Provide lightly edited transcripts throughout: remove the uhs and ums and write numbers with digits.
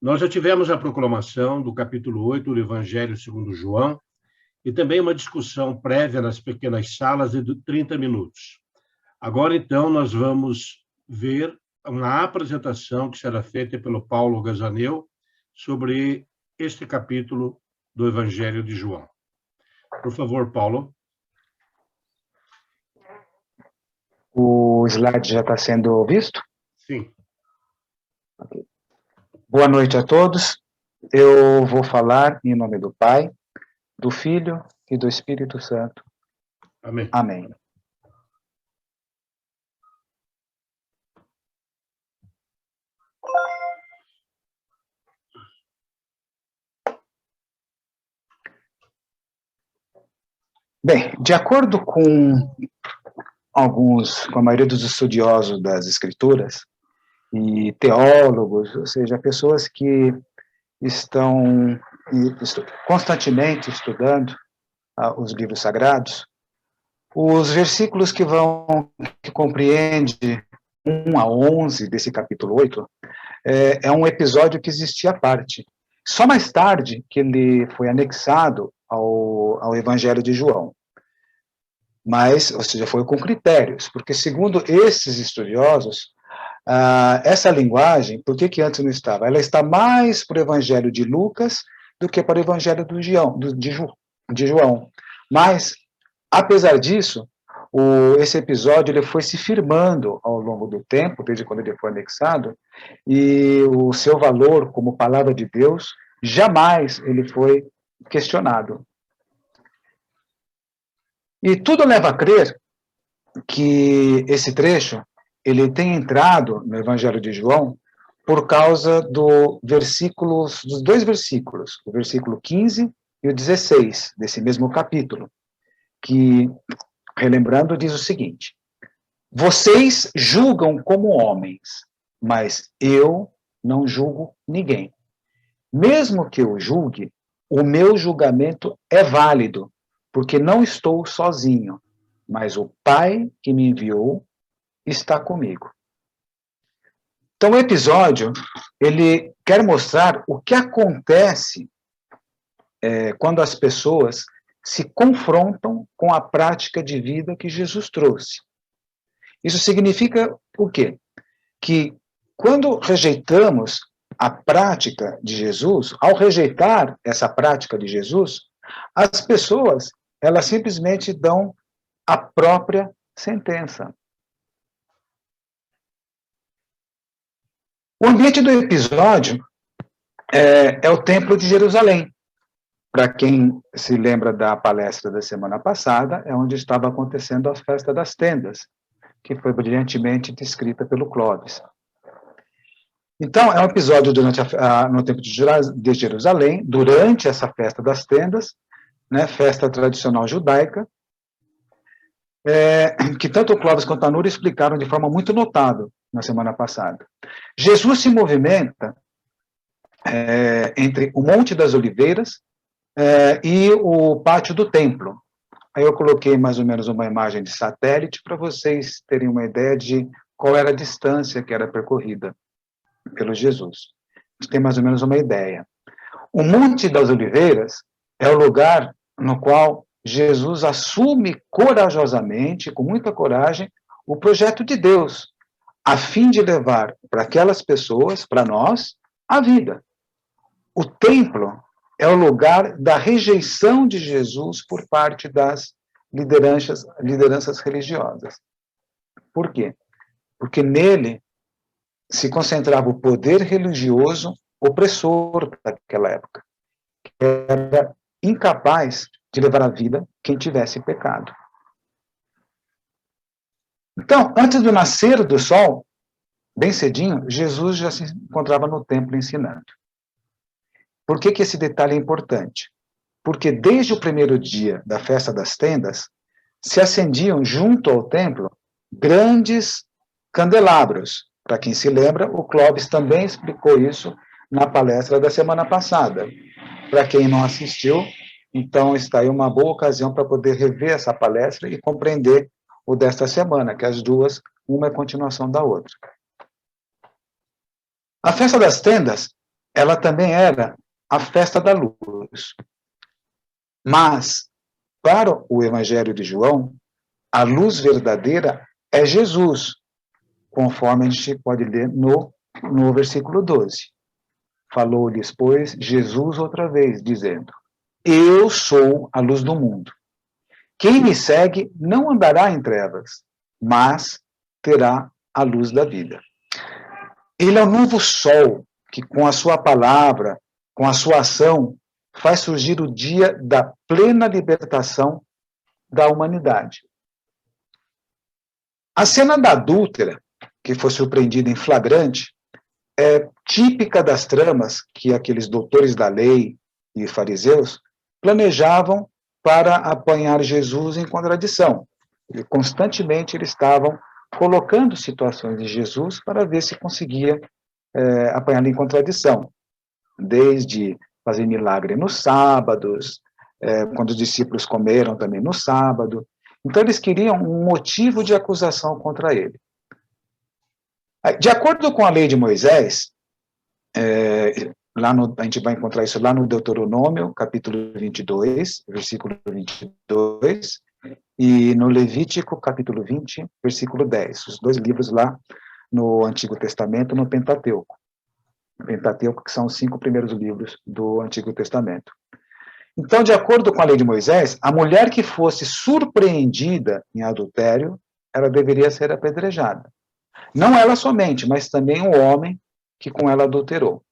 Nós já tivemos a proclamação do capítulo 8 do Evangelho segundo João e também uma discussão prévia nas pequenas salas de 30 minutos. Agora, então, nós vamos ver uma apresentação que será feita pelo Paulo Gazaneu sobre este capítulo do Evangelho de João. Por favor, Paulo. O slide já está sendo visto? Sim. Okay. Boa noite a todos. Eu vou falar em nome do Pai, do Filho e do Espírito Santo. Amém. Amém. Bem, de acordo com a maioria dos estudiosos das Escrituras e teólogos, ou seja, pessoas que estão constantemente estudando os livros sagrados, os versículos que compreende 1 a 11 desse capítulo 8, é um episódio que existia à parte. Só mais tarde que ele foi anexado ao Evangelho de João. Mas, ou seja, foi com critérios, porque segundo esses estudiosos, essa linguagem, por que antes não estava? Ela está mais para o Evangelho de Lucas do que para o Evangelho de João. Mas, apesar disso, esse episódio ele foi se firmando ao longo do tempo, desde quando ele foi anexado, e o seu valor como palavra de Deus, jamais ele foi questionado. E tudo leva a crer que esse trecho ele tem entrado no Evangelho de João por causa dos dois versículos, o versículo 15 e o 16 desse mesmo capítulo, que, relembrando, diz o seguinte: vocês julgam como homens, mas eu não julgo ninguém. Mesmo que eu julgue, o meu julgamento é válido, porque não estou sozinho, mas o Pai que me enviou está comigo. Então, o episódio, ele quer mostrar o que acontece quando as pessoas se confrontam com a prática de vida que Jesus trouxe. Isso significa o quê? Que quando rejeitamos a prática de Jesus, ao rejeitar essa prática de Jesus, as pessoas, elas simplesmente dão a própria sentença. O ambiente do episódio é o Templo de Jerusalém. Para quem se lembra da palestra da semana passada, é onde estava acontecendo a Festa das Tendas, que foi brilhantemente descrita pelo Clóvis. Então, é um episódio no Templo de Jerusalém, durante essa Festa das Tendas, né, festa tradicional judaica, que tanto o Clóvis quanto a Núria explicaram de forma muito notável na semana passada. Jesus se movimenta entre o Monte das Oliveiras e o pátio do templo. Aí eu coloquei mais ou menos uma imagem de satélite para vocês terem uma ideia de qual era a distância que era percorrida pelo Jesus. A gente tem mais ou menos uma ideia. O Monte das Oliveiras é o lugar no qual Jesus assume corajosamente, com muita coragem, o projeto de Deus, a fim de levar para aquelas pessoas, para nós, a vida. O templo é o lugar da rejeição de Jesus por parte das lideranças religiosas. Por quê? Porque nele se concentrava o poder religioso opressor daquela época, que era incapaz de levar à vida quem tivesse pecado. Então, antes do nascer do sol, bem cedinho, Jesus já se encontrava no templo ensinando. Por que esse detalhe é importante? Porque desde o primeiro dia da Festa das Tendas, se acendiam junto ao templo grandes candelabros. Para quem se lembra, o Clóvis também explicou isso na palestra da semana passada. Para quem não assistiu, então está aí uma boa ocasião para poder rever essa palestra e compreender o desta semana, que as duas, uma é continuação da outra. A Festa das Tendas ela também era a festa da luz. Mas, para o Evangelho de João, a luz verdadeira é Jesus, conforme a gente pode ler no versículo 12. Falou-lhes, pois, Jesus outra vez, dizendo: Eu sou a luz do mundo. Quem me segue não andará em trevas, mas terá a luz da vida. Ele é o novo sol que, com a sua palavra, com a sua ação, faz surgir o dia da plena libertação da humanidade. A cena da adúltera, que foi surpreendida em flagrante, é típica das tramas que aqueles doutores da lei e fariseus planejavam para apanhar Jesus em contradição. E constantemente eles estavam colocando situações de Jesus para ver se conseguia apanhá-lo em contradição. Desde fazer milagre nos sábados, quando os discípulos comeram também no sábado. Então eles queriam um motivo de acusação contra ele. De acordo com a lei de Moisés, a gente vai encontrar isso lá no Deuteronômio, capítulo 22, versículo 22, e no Levítico, capítulo 20, versículo 10. Os dois livros lá no Antigo Testamento, no Pentateuco. O Pentateuco, que são os 5 primeiros livros do Antigo Testamento. Então, de acordo com a lei de Moisés, a mulher que fosse surpreendida em adultério, ela deveria ser apedrejada. Não ela somente, mas também o homem que com ela adulterou.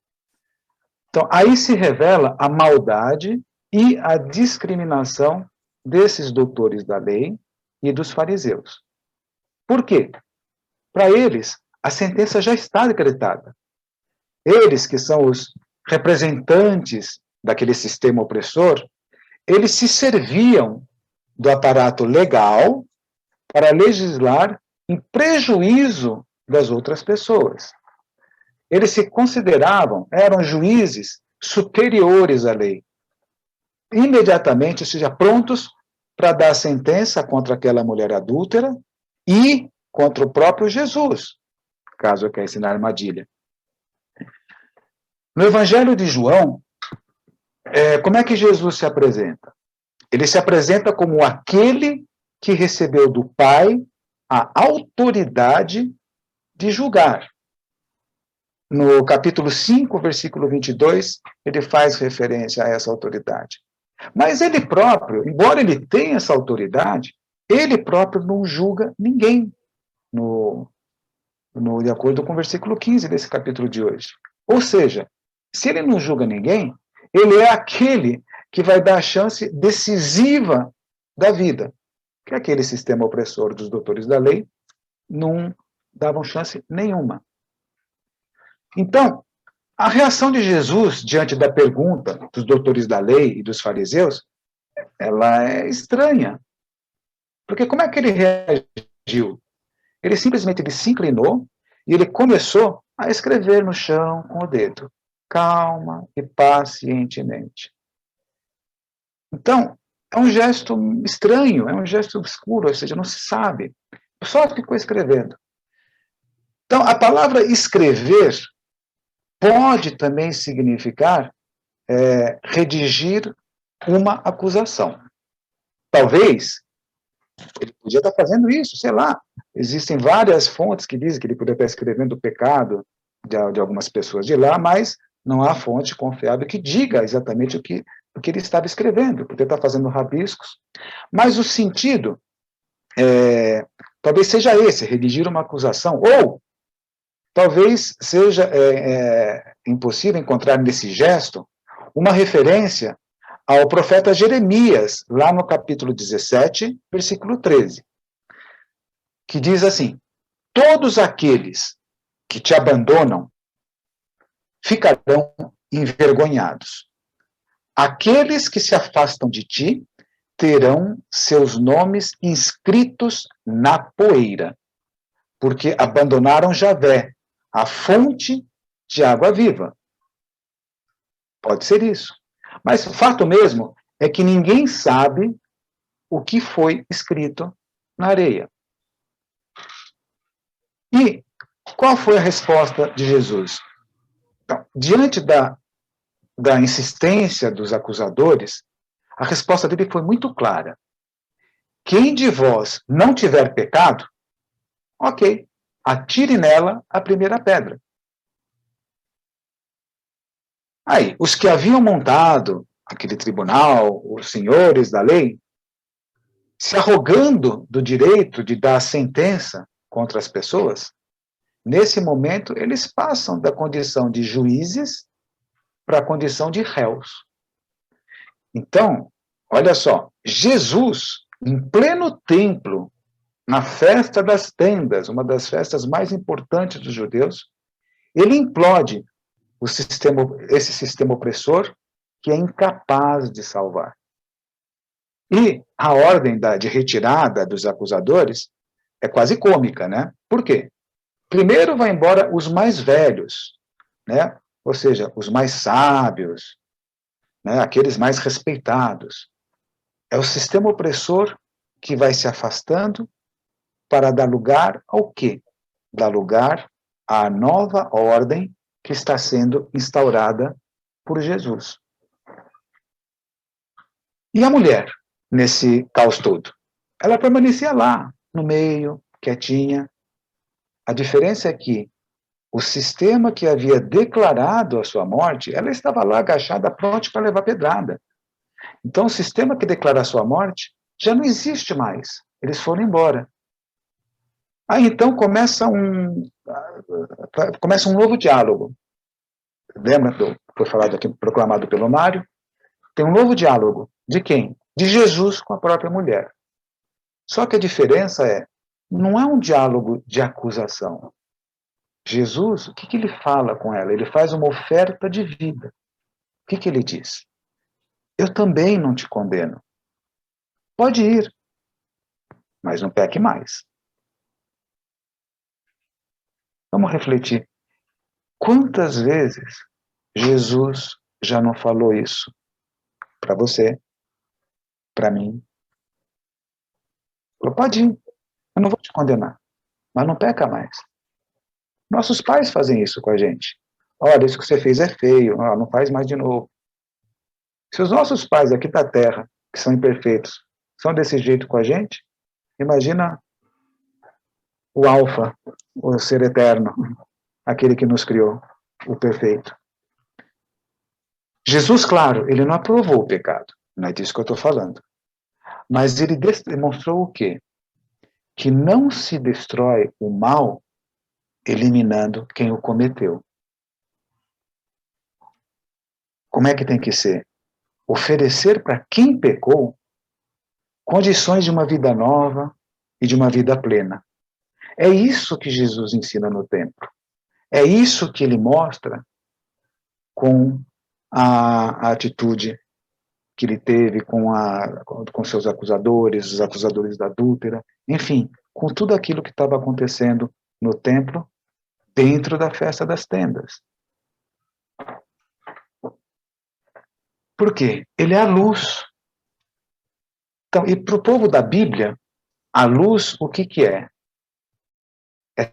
Então, aí se revela a maldade e a discriminação desses doutores da lei e dos fariseus. Por quê? Para eles, a sentença já está decretada. Eles, que são os representantes daquele sistema opressor, eles se serviam do aparato legal para legislar em prejuízo das outras pessoas. Eles se consideravam, eram juízes superiores à lei. Imediatamente, ou seja, prontos para dar sentença contra aquela mulher adúltera e contra o próprio Jesus, caso caísse na armadilha. No Evangelho de João, como é que Jesus se apresenta? Ele se apresenta como aquele que recebeu do Pai a autoridade de julgar. No capítulo 5, versículo 22, ele faz referência a essa autoridade. Mas ele próprio, embora ele tenha essa autoridade, ele próprio não julga ninguém, de acordo com o versículo 15 desse capítulo de hoje. Ou seja, se ele não julga ninguém, ele é aquele que vai dar a chance decisiva da vida, que aquele sistema opressor dos doutores da lei não davam chance nenhuma. Então, a reação de Jesus diante da pergunta dos doutores da lei e dos fariseus, ela é estranha. Porque como é que ele reagiu? Ele simplesmente se inclinou e ele começou a escrever no chão com o dedo, calma e pacientemente. Então, é um gesto estranho, é um gesto obscuro, ou seja, não se sabe. Só ficou escrevendo. Então, a palavra escrever pode também significar redigir uma acusação. Talvez ele podia estar fazendo isso, sei lá. Existem várias fontes que dizem que ele poderia estar escrevendo o pecado de algumas pessoas de lá, mas não há fonte confiável que diga exatamente o que ele estava escrevendo. Poderia estar fazendo rabiscos. Mas o sentido talvez seja esse, redigir uma acusação, ou talvez seja impossível encontrar nesse gesto uma referência ao profeta Jeremias, lá no capítulo 17, versículo 13, que diz assim: todos aqueles que te abandonam ficarão envergonhados. Aqueles que se afastam de ti terão seus nomes inscritos na poeira, porque abandonaram Javé, a fonte de água viva. Pode ser isso. Mas o fato mesmo é que ninguém sabe o que foi escrito na areia. E qual foi a resposta de Jesus? Então, diante da insistência dos acusadores, a resposta dele foi muito clara. Quem de vós não tiver pecado, ok, atire nela a primeira pedra. Aí, os que haviam montado aquele tribunal, os senhores da lei, se arrogando do direito de dar sentença contra as pessoas, nesse momento eles passam da condição de juízes para a condição de réus. Então, olha só, Jesus, em pleno templo, na festa das tendas, uma das festas mais importantes dos judeus, ele implode esse sistema opressor que é incapaz de salvar. E a ordem de retirada dos acusadores é quase cômica, né? Por quê? Primeiro vai embora os mais velhos, né? Ou seja, os mais sábios, né? Aqueles mais respeitados. É o sistema opressor que vai se afastando para dar lugar ao quê? Dar lugar à nova ordem que está sendo instaurada por Jesus. E a mulher, nesse caos todo? Ela permanecia lá, no meio, quietinha. A diferença é que o sistema que havia declarado a sua morte, ela estava lá agachada, pronta para levar pedrada. Então, o sistema que declara a sua morte já não existe mais. Eles foram embora. Aí, então, começa um novo diálogo. Lembra do que foi falado aqui, proclamado pelo Mário? Tem um novo diálogo. De quem? De Jesus com a própria mulher. Só que a diferença não é um diálogo de acusação. Jesus, o que ele fala com ela? Ele faz uma oferta de vida. O que ele diz? Eu também não te condeno. Pode ir, mas não peque mais. Vamos refletir. Quantas vezes Jesus já não falou isso para você, para mim? Falou, pode ir, eu não vou te condenar, mas não peca mais. Nossos pais fazem isso com a gente. Olha, isso que você fez é feio, não faz mais de novo. Se os nossos pais aqui da Terra, que são imperfeitos, são desse jeito com a gente, imagina o Alfa, o ser eterno, aquele que nos criou, o perfeito. Jesus, claro, ele não aprovou o pecado, não é disso que eu estou falando. Mas ele demonstrou o quê? Que não se destrói o mal eliminando quem o cometeu. Como é que tem que ser? Oferecer para quem pecou condições de uma vida nova e de uma vida plena. É isso que Jesus ensina no templo. É isso que ele mostra com a atitude que ele teve com seus acusadores, os acusadores da adúltera, enfim, com tudo aquilo que estava acontecendo no templo, dentro da festa das tendas. Por quê? Ele é a luz. Então, e para o povo da Bíblia, a luz, o que é? É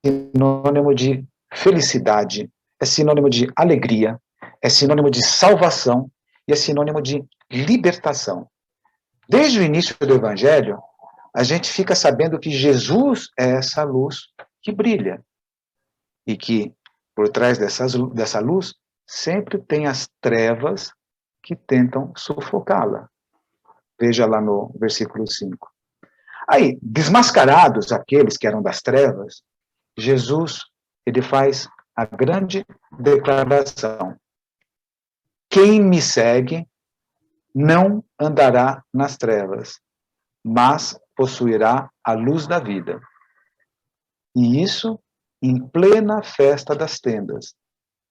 sinônimo de felicidade, é sinônimo de alegria, é sinônimo de salvação e é sinônimo de libertação. Desde o início do Evangelho, a gente fica sabendo que Jesus é essa luz que brilha e que, por trás dessa luz, sempre tem as trevas que tentam sufocá-la. Veja lá no versículo 5. Aí, desmascarados aqueles que eram das trevas, Jesus, ele faz a grande declaração. Quem me segue não andará nas trevas, mas possuirá a luz da vida. E isso em plena festa das tendas,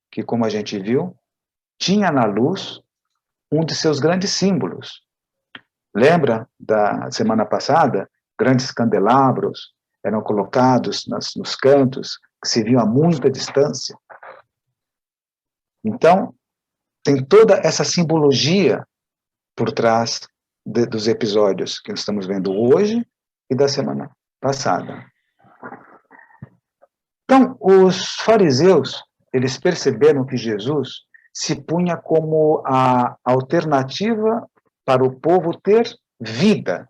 que, como a gente viu, tinha na luz um de seus grandes símbolos. Lembra da semana passada? Grandes candelabros eram colocados nos cantos, que se viam a muita distância. Então, tem toda essa simbologia por trás dos episódios que estamos vendo hoje e da semana passada. Então, os fariseus, eles perceberam que Jesus se punha como a alternativa para o povo ter vida,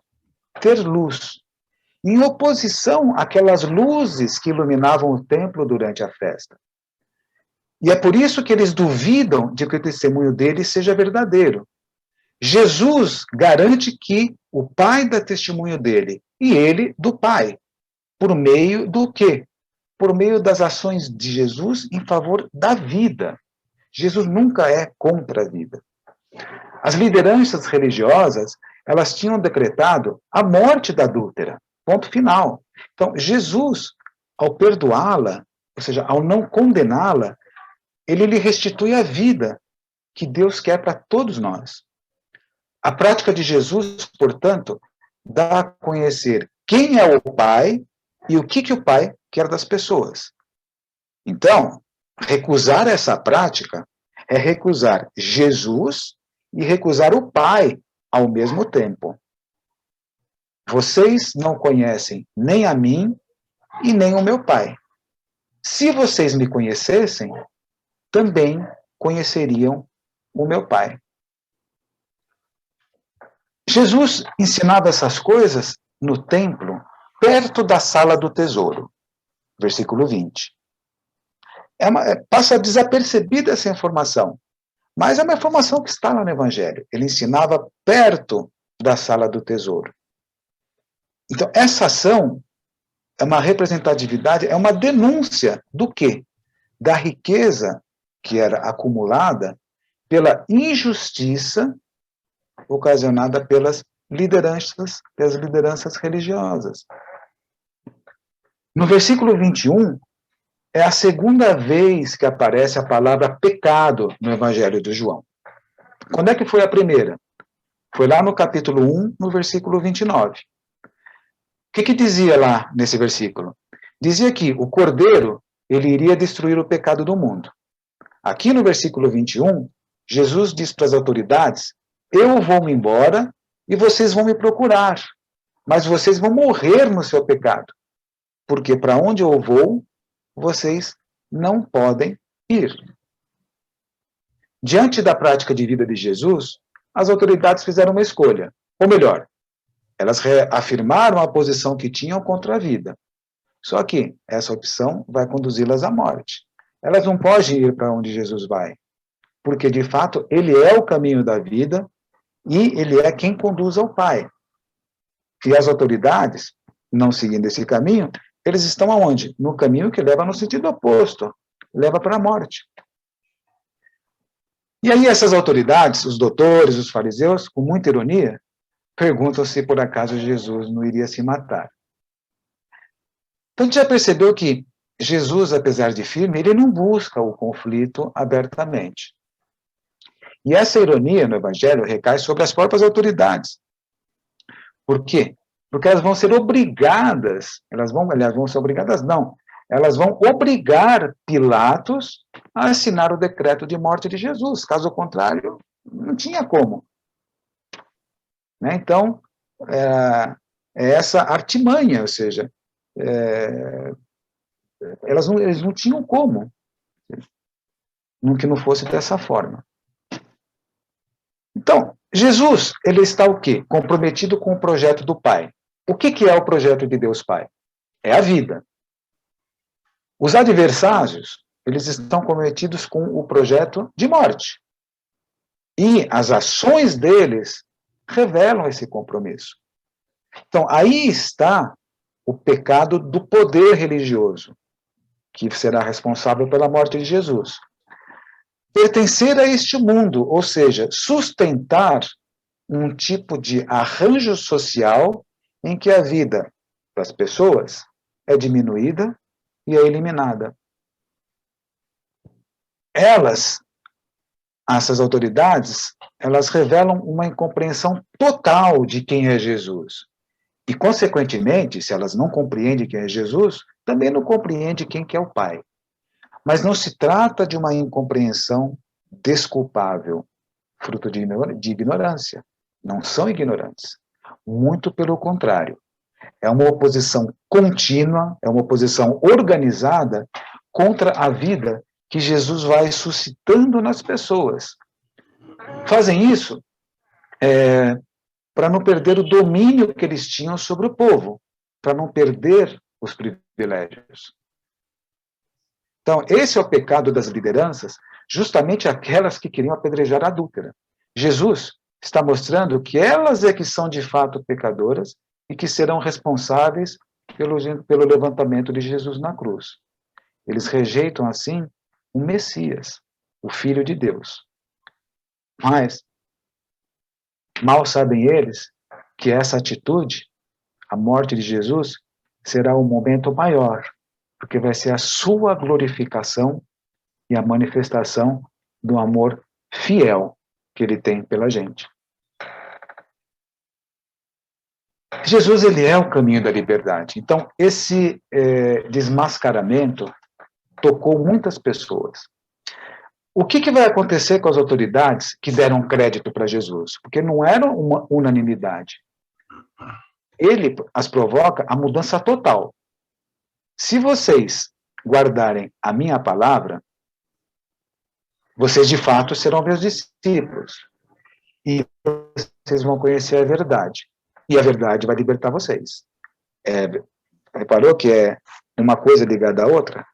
ter luz, em oposição àquelas luzes que iluminavam o templo durante a festa. E é por isso que eles duvidam de que o testemunho deles seja verdadeiro. Jesus garante que o Pai dá testemunho dele, e ele do Pai. Por meio do quê? Por meio das ações de Jesus em favor da vida. Jesus nunca é contra a vida. As lideranças religiosas, elas tinham decretado a morte da adúltera. Ponto final. Então, Jesus, ao perdoá-la, ou seja, ao não condená-la, ele lhe restitui a vida que Deus quer para todos nós. A prática de Jesus, portanto, dá a conhecer quem é o Pai e o que o Pai quer das pessoas. Então, recusar essa prática é recusar Jesus e recusar o Pai ao mesmo tempo. Vocês não conhecem nem a mim e nem o meu Pai. Se vocês me conhecessem, também conheceriam o meu Pai. Jesus ensinava essas coisas no templo, perto da sala do tesouro. Versículo 20. Passa desapercebida essa informação, mas é uma informação que está lá no Evangelho. Ele ensinava perto da sala do tesouro. Então, essa ação é uma representatividade, é uma denúncia do quê? Da riqueza que era acumulada pela injustiça ocasionada pelas lideranças religiosas. No versículo 21, é a segunda vez que aparece a palavra pecado no Evangelho de João. Quando é que foi a primeira? Foi lá no capítulo 1, no versículo 29. O que dizia lá nesse versículo? Dizia que o Cordeiro, ele iria destruir o pecado do mundo. Aqui no versículo 21, Jesus diz para as autoridades: eu vou-me embora e vocês vão me procurar, mas vocês vão morrer no seu pecado, porque para onde eu vou, vocês não podem ir. Diante da prática de vida de Jesus, as autoridades fizeram uma escolha, ou melhor, elas reafirmaram a posição que tinham contra a vida. Só que essa opção vai conduzi-las à morte. Elas não podem ir para onde Jesus vai, porque de fato ele é o caminho da vida e ele é quem conduz ao Pai. E as autoridades, não seguindo esse caminho, eles estão aonde? No caminho que leva no sentido oposto, leva para a morte. E aí essas autoridades, os doutores, os fariseus, com muita ironia, perguntam se por acaso Jesus não iria se matar. Então, a gente já percebeu que Jesus, apesar de firme, ele não busca o conflito abertamente. E essa ironia no Evangelho recai sobre as próprias autoridades. Por quê? Porque elas vão ser obrigadas, elas vão obrigar Pilatos a assinar o decreto de morte de Jesus. Caso contrário, não tinha como. Né? Então, é essa artimanha, ou seja, eles não tinham como, que não fosse dessa forma. Então, Jesus, ele está o quê? Comprometido com o projeto do Pai. O que é o projeto de Deus Pai? É a vida. Os adversários, eles estão comprometidos com o projeto de morte. E as ações deles revelam esse compromisso. Então, aí está o pecado do poder religioso, que será responsável pela morte de Jesus. Pertencer a este mundo, ou seja, sustentar um tipo de arranjo social em que a vida das pessoas é diminuída e é eliminada. Essas autoridades, elas revelam uma incompreensão total de quem é Jesus. E, consequentemente, se elas não compreendem quem é Jesus, também não compreendem quem que é o Pai. Mas não se trata de uma incompreensão desculpável, fruto de ignorância. Não são ignorantes. Muito pelo contrário. É uma oposição contínua, é uma oposição organizada contra a vida que Jesus vai suscitando nas pessoas. Fazem isso para não perder o domínio que eles tinham sobre o povo, para não perder os privilégios. Então, esse é o pecado das lideranças, justamente aquelas que queriam apedrejar a adúltera. Jesus está mostrando que elas é que são de fato pecadoras e que serão responsáveis pelo levantamento de Jesus na cruz. Eles rejeitam, assim, o Messias, o Filho de Deus. Mas, mal sabem eles que essa atitude, a morte de Jesus, será o momento maior, porque vai ser a sua glorificação e a manifestação do amor fiel que ele tem pela gente. Jesus, ele é o caminho da liberdade. Então, esse desmascaramento tocou muitas pessoas. O que vai acontecer com as autoridades que deram crédito para Jesus? Porque não era uma unanimidade. Ele as provoca a mudança total. Se vocês guardarem a minha palavra, vocês de fato serão meus discípulos. E vocês vão conhecer a verdade. E a verdade vai libertar vocês. Reparou que é uma coisa ligada à outra?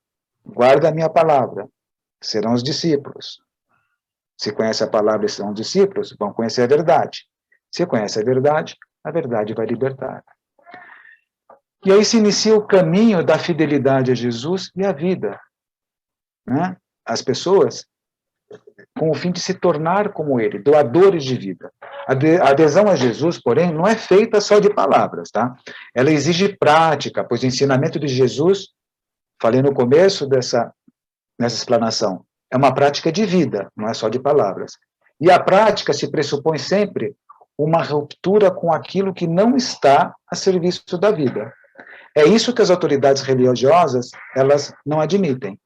Guarda a minha palavra, serão os discípulos. Se conhece a palavra e são os discípulos, vão conhecer a verdade. Se conhece a verdade vai libertar. E aí se inicia o caminho da fidelidade a Jesus e à vida. Né? As pessoas, com o fim de se tornar como ele, doadores de vida. A adesão a Jesus, porém, não é feita só de palavras, tá? Ela exige prática, pois o ensinamento de Jesus, falei no começo nessa explanação, é uma prática de vida, não é só de palavras. E a prática se pressupõe sempre uma ruptura com aquilo que não está a serviço da vida. É isso que as autoridades religiosas, elas não admitem.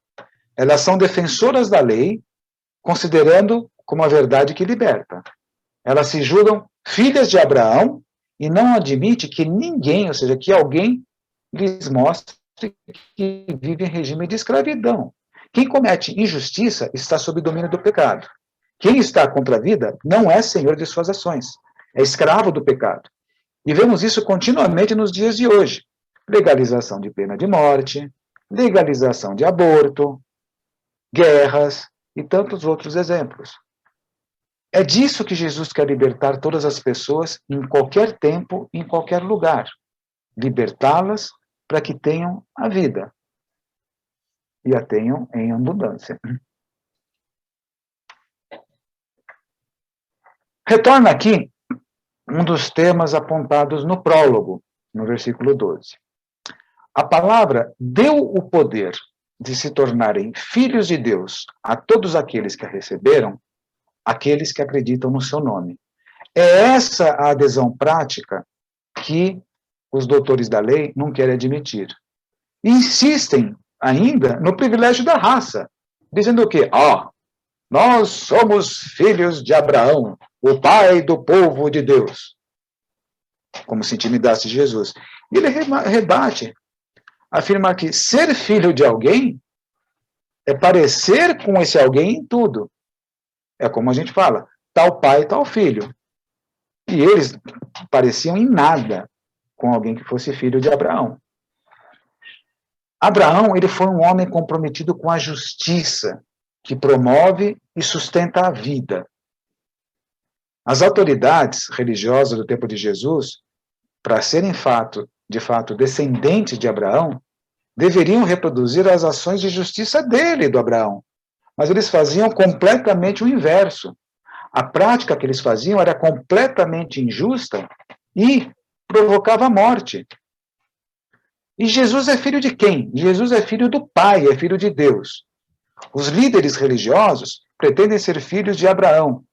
Elas são defensoras da lei, considerando como a verdade que liberta. Elas se julgam filhas de Abraão e não admite que ninguém, ou seja, que alguém lhes mostre que vive em regime de escravidão. Quem comete injustiça está sob domínio do pecado. Quem está contra a vida não é senhor de suas ações, é escravo do pecado. E vemos isso continuamente nos dias de hoje. Legalização de pena de morte, legalização de aborto, guerras e tantos outros exemplos. É disso que Jesus quer libertar todas as pessoas em qualquer tempo, em qualquer lugar. Libertá-las para que tenham a vida. E a tenham em abundância. Retorna aqui um dos temas apontados no prólogo, no versículo 12. A palavra deu o poder de se tornarem filhos de Deus a todos aqueles que a receberam, aqueles que acreditam no seu nome. É essa a adesão prática que os doutores da lei não querem admitir. E insistem ainda no privilégio da raça, dizendo o quê? Nós somos filhos de Abraão, o pai do povo de Deus. Como se intimidasse Jesus. E ele rebate, afirma que ser filho de alguém é parecer com esse alguém em tudo. É como a gente fala, tal pai, tal filho. E eles pareciam em nada com alguém que fosse filho de Abraão. Abraão, ele foi um homem comprometido com a justiça, que promove e sustenta a vida. As autoridades religiosas do tempo de Jesus, para serem de fato descendentes de Abraão, deveriam reproduzir as ações de justiça dele, do Abraão. Mas eles faziam completamente o inverso. A prática que eles faziam era completamente injusta e provocava a morte. E Jesus é filho de quem? Jesus é filho do Pai, é filho de Deus. Os líderes religiosos pretendem ser filhos de Abraão,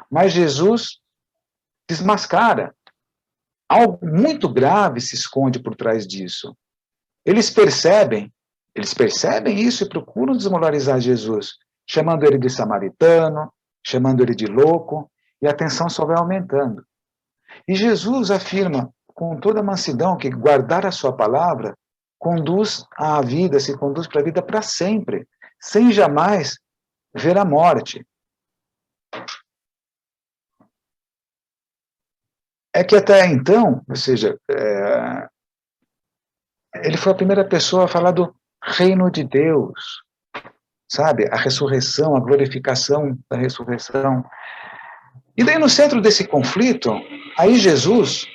mas Jesus desmascara. Algo muito grave se esconde por trás disso. Eles percebem isso e procuram desmoralizar Jesus, chamando ele de samaritano, chamando ele de louco, e a tensão só vai aumentando. E Jesus afirma com toda mansidão que guardar a sua palavra conduz à vida, se conduz para a vida para sempre. sem jamais ver a morte. É que até então, ou seja, ele foi a primeira pessoa a falar do reino de Deus, sabe? A ressurreição, a glorificação da ressurreição. E daí, no centro desse conflito, aí Jesus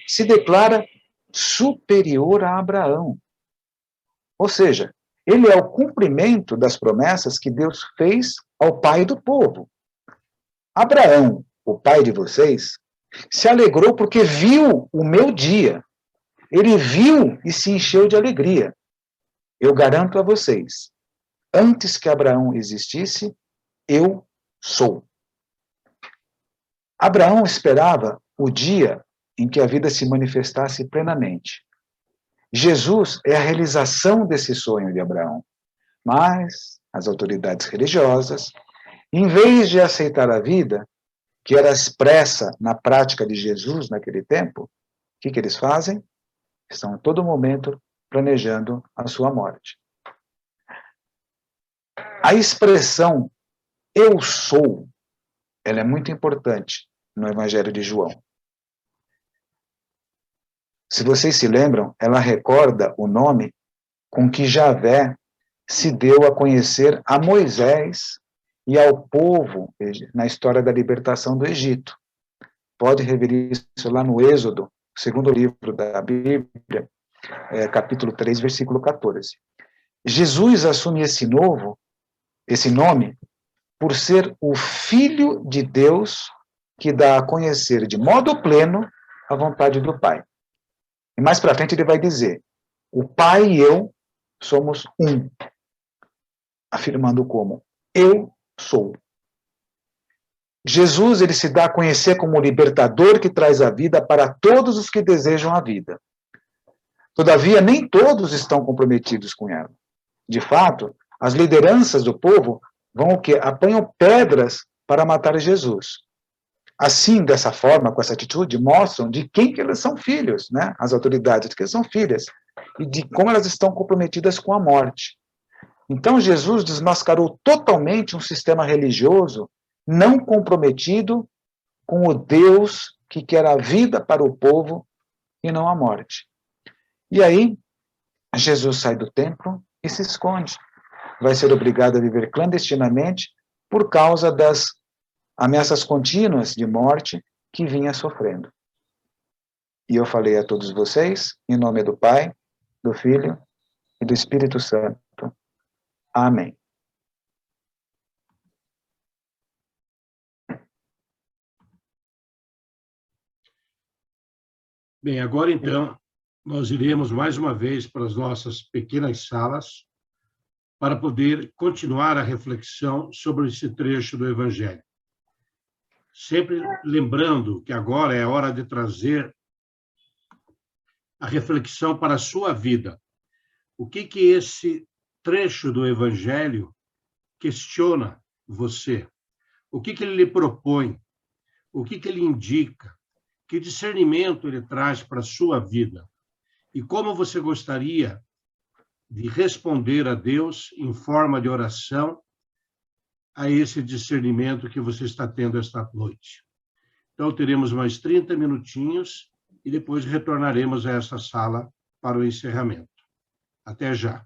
se declara superior a Abraão. Ou seja, ele é o cumprimento das promessas que Deus fez ao pai do povo. Abraão, o pai de vocês, se alegrou porque viu o meu dia. Ele viu e se encheu de alegria. Eu garanto a vocês, antes que Abraão existisse, eu sou. Abraão esperava o dia em que a vida se manifestasse plenamente. Jesus é a realização desse sonho de Abraão. Mas as autoridades religiosas, em vez de aceitar a vida, que era expressa na prática de Jesus naquele tempo, o que eles fazem? Estão a todo momento planejando a sua morte. A expressão eu sou, ela é muito importante no Evangelho de João. Se vocês se lembram, ela recorda o nome com que Javé se deu a conhecer a Moisés e ao povo na história da libertação do Egito. Pode rever isso lá no Êxodo, segundo livro da Bíblia, capítulo 3, versículo 14. Jesus assume esse nome, por ser o Filho de Deus que dá a conhecer de modo pleno a vontade do Pai. E mais para frente ele vai dizer, o Pai e eu somos um, afirmando como eu sou. Jesus, ele se dá a conhecer como o libertador que traz a vida para todos os que desejam a vida. Todavia, nem todos estão comprometidos com ela. De fato, as lideranças do povo vão o quê? Apanham pedras para matar Jesus. Assim, dessa forma, com essa atitude, mostram de quem que elas são filhos, né? As autoridades de que elas são filhas, e de como elas estão comprometidas com a morte. Então, Jesus desmascarou totalmente um sistema religioso não comprometido com o Deus que quer a vida para o povo e não a morte. E aí, Jesus sai do templo e se esconde. Vai ser obrigado a viver clandestinamente por causa das ameaças contínuas de morte que vinha sofrendo. E eu falei a todos vocês, em nome do Pai, do Filho e do Espírito Santo. Amém. Bem, agora então, nós iremos mais uma vez para as nossas pequenas salas para poder continuar a reflexão sobre esse trecho do Evangelho. Sempre lembrando que agora é a hora de trazer a reflexão para a sua vida. O que esse trecho do Evangelho questiona você? O que ele lhe propõe? O que ele indica? Que discernimento ele traz para a sua vida? E como você gostaria de responder a Deus em forma de oração a esse discernimento que você está tendo esta noite? Então, teremos mais 30 minutinhos e depois retornaremos a essa sala para o encerramento. Até já.